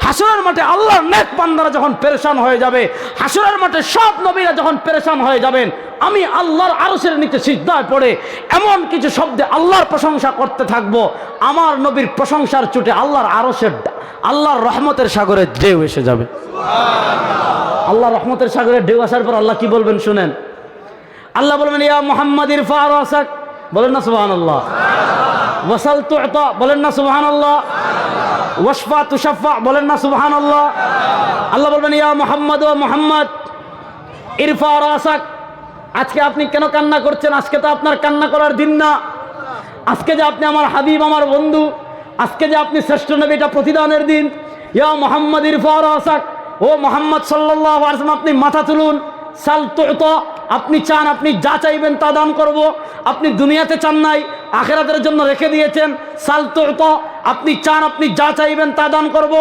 হাসরের মাঠে আল্লাহর নেক বান্দারা যখন পেরেশান হয়ে যাবে, হাসরের মাঠে সব নবীরা যখন পেরেশান হয়ে যাবেন, আমি আল্লাহর আরশের নিচে সিজদায় পড়ে এমন কিছু শব্দে আল্লাহর প্রশংসা করতে থাকবো, আমার নবীর প্রশংসার চোটে আল্লাহর রহমতের সাগরে ঢেউ এসে যাবে। আল্লাহর রহমতের সাগরে ঢেউ আসার পর আল্লাহ কি বলবেন শুনেন। আল্লাহ বলবেন, ইয়া মুহাম্মদ ইরফা রাসাক, বলেন না সুবহানাল্লাহ। ওয়াসাল তু'তা, বলেন না সুবহানাল্লাহ। ওয়াশফা তুশাফা, বলেন না সুবহানাল্লাহ। আল্লাহ বলবেন, ইয়া মুহাম্মদ ও মুহাম্মদ ইরফা রাসাক, আজকে আপনি কেন কান্না করছেন? আজকে তো আপনার কান্না করার দিন না। আজকে যে আপনি আমার হাবিব, আমার বন্ধু, আজকে যে আপনি শ্রেষ্ঠ নবী, এটা প্রতিদানের দিন। ইয়া মুহাম্মদ ইরফা রাসাক, ও মুহাম্মদ সাল্লাল্লাহু আলাইহি ওয়াসাল্লাম, আপনি মাথা তুলুন। সাল তু'তা, আপনি চান, আপনি যা চাইবেন তা দান করব। আপনি দুনিয়াতে চান নাই, আখিরাতের জন্য রেখে দিয়েছেন। সাল তু'তা, আপনি চান, আপনি যা চাইবেন তা দান করব।